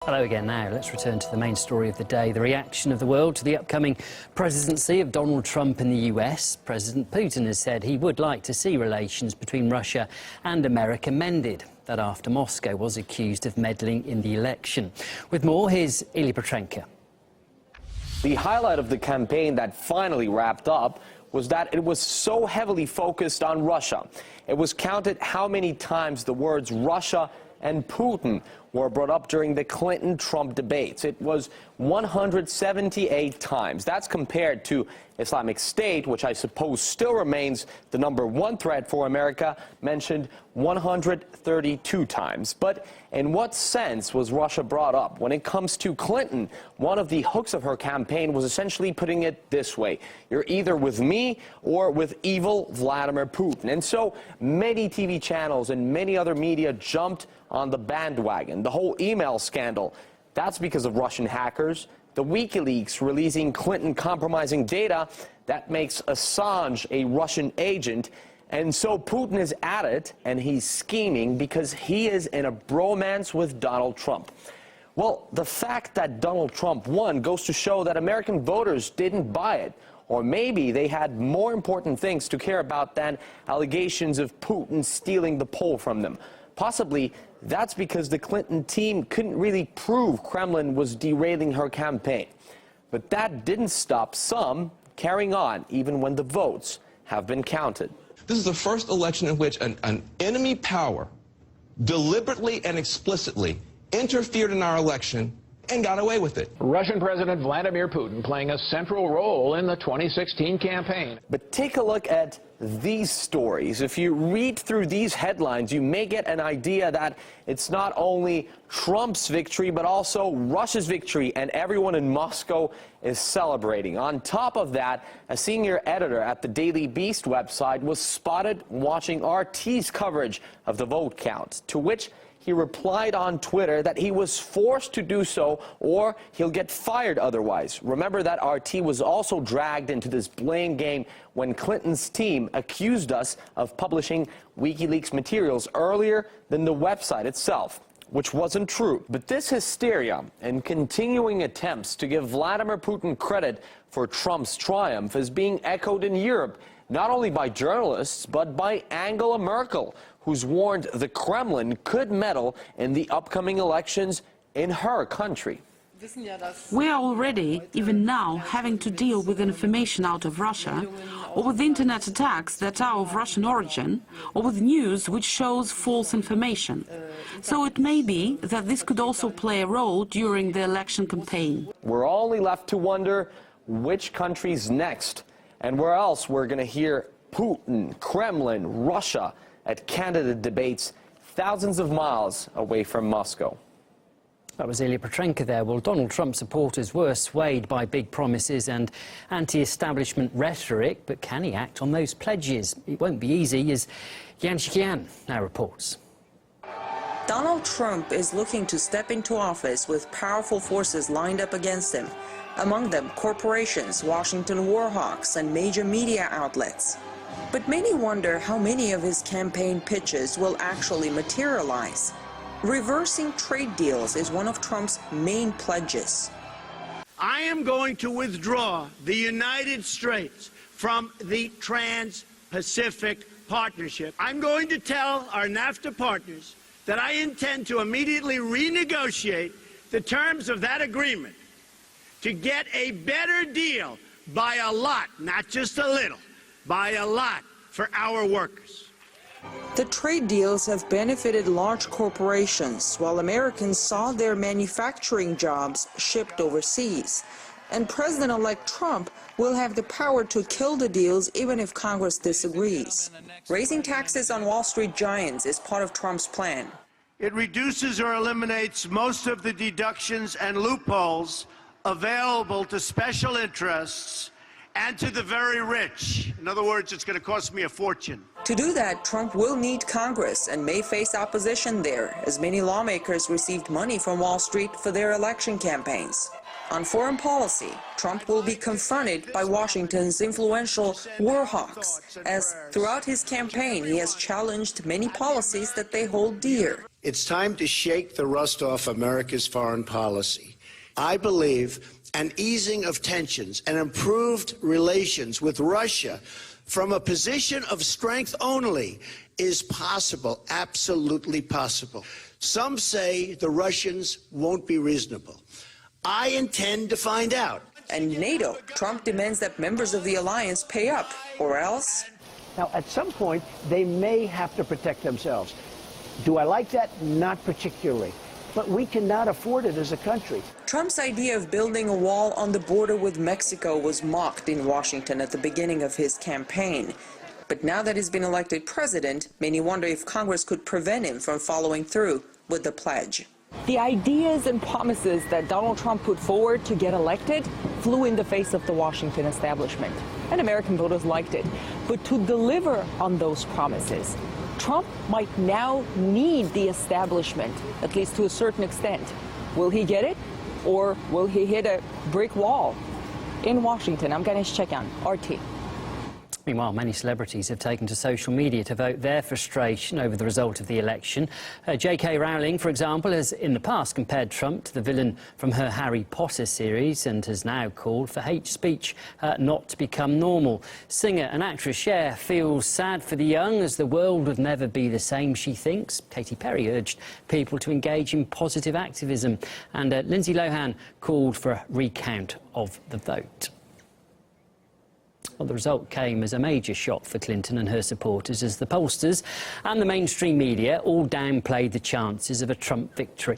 Hello again now. Let's return to the main story of the day, the reaction of the world to the upcoming presidency of Donald Trump in the US. President Putin has said he would like to see relations between Russia and America mended. That after Moscow was accused of meddling in the election. With more, here's Ilya Petrenko. The highlight of the campaign that finally wrapped up was that it was so heavily focused on Russia. It was counted how many times the words Russia and Putin were brought up during the Clinton-Trump debates. It was 178 times. That's compared to Islamic State, which I suppose still remains the #1 threat for America, mentioned 132 times. But in what sense was Russia brought up? When it comes to Clinton, one of the hooks of her campaign was essentially putting it this way: you're either with me or with evil Vladimir Putin. And so many TV channels and many other media jumped on the bandwagon. The whole email scandal, that's because of Russian hackers. The WikiLeaks releasing Clinton compromising data, that makes Assange a Russian agent. And so Putin is at it, and he's scheming because he is in a bromance with Donald Trump. Well, the fact that Donald Trump won goes to show that American voters didn't buy it. Or maybe they had more important things to care about than allegations of Putin stealing the poll from them. Possibly that's because the Clinton team couldn't really prove Kremlin was derailing her campaign. But that didn't stop some carrying on, even when the votes have been counted. This is the first election in which an enemy power deliberately and explicitly interfered in our election and got away with it. Russian President Vladimir Putin playing a central role in the 2016 campaign. But take a look at these stories. If you read through these headlines, you may get an idea that it's not only Trump's victory, but also Russia's victory, and everyone in Moscow is celebrating. On top of that, a senior editor at the Daily Beast website was spotted watching RT's coverage of the vote count, to which he replied on Twitter that he was forced to do so or he'll get fired otherwise. Remember that RT was also dragged into this blame game when Clinton's team accused us of publishing WikiLeaks materials earlier than the website itself, which wasn't true. But this hysteria and continuing attempts to give Vladimir Putin credit for Trump's triumph is being echoed in Europe, not only by journalists, but by Angela Merkel, who's warned the Kremlin could meddle in the upcoming elections in her country. We are already, even now, having to deal with information out of Russia, or with internet attacks that are of Russian origin, or with news which shows false information. So it may be that this could also play a role during the election campaign. We're only left to wonder which country's next, and where else we're going to hear Putin, Kremlin, Russia at candidate debates thousands of miles away from Moscow. That was Ilya Petrenko there. Well, Donald Trump supporters were swayed by big promises and anti-establishment rhetoric, but can he act on those pledges? It won't be easy, as Yan Shiqian now reports. Donald Trump is looking to step into office with powerful forces lined up against him, among them corporations, Washington warhawks, and major media outlets. But many wonder how many of his campaign pitches will actually materialize. Reversing trade deals is one of Trump's main pledges. I am going to withdraw the United States from the Trans-Pacific Partnership. I'm going to tell our NAFTA partners that I intend to immediately renegotiate the terms of that agreement to get a better deal by a lot, not just a little, by a lot for our workers. The trade deals have benefited large corporations, while Americans saw their manufacturing jobs shipped overseas. And President-elect Trump will have the power to kill the deals even if Congress disagrees. Raising taxes on Wall Street giants is part of Trump's plan. It reduces or eliminates most of the deductions and loopholes available to special interests and to the very rich. In other words, it's going to cost me a fortune. To do that, Trump will need Congress and may face opposition there, as many lawmakers received money from Wall Street for their election campaigns. On foreign policy, Trump will be confronted by Washington's influential warhawks, as throughout his campaign he has challenged many policies that they hold dear. It's time to shake the rust off America's foreign policy. I believe an easing of tensions and improved relations with Russia from a position of strength only is possible, absolutely possible. Some say the Russians won't be reasonable. I intend to find out. And NATO, Trump demands that members of the alliance pay up, or else. Now, at some point, they may have to protect themselves. Do I like that? Not particularly. But we cannot afford it as a country. Trump's idea of building a wall on the border with Mexico was mocked in Washington at the beginning of his campaign. But now that he's been elected president, many wonder if Congress could prevent him from following through with the pledge. The ideas and promises that Donald Trump put forward to get elected flew in the face of the Washington establishment, and American voters liked it. But to deliver on those promises, Trump might now need the establishment, at least to a certain extent. Will he get it, or will he hit a brick wall? In Washington, I'm Ganesh Chekyan, RT. Meanwhile, many celebrities have taken to social media to vote their frustration over the result of the election. J.K. Rowling, for example, has in the past compared Trump to the villain from her Harry Potter series and has now called for hate speech not to become normal. Singer and actress Cher feels sad for the young as the world would never be the same, she thinks. Katy Perry urged people to engage in positive activism. And Lindsay Lohan called for a recount of the vote. Well, the result came as a major shock for Clinton and her supporters as the pollsters and the mainstream media all downplayed the chances of a Trump victory.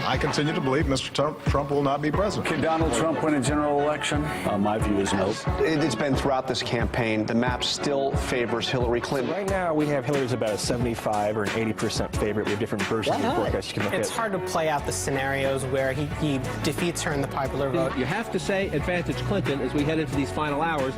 I continue to believe Mr. Trump will not be president. Can Donald Trump win a general election? My view is no. It's been throughout this campaign. The map still favors Hillary Clinton. Right now, we have Hillary's about a 75 or an 80% favorite. We have different versions of the forecast you can look at. It's hard to play out the scenarios where he defeats her in the popular vote. You have to say advantage Clinton as we head into these final hours.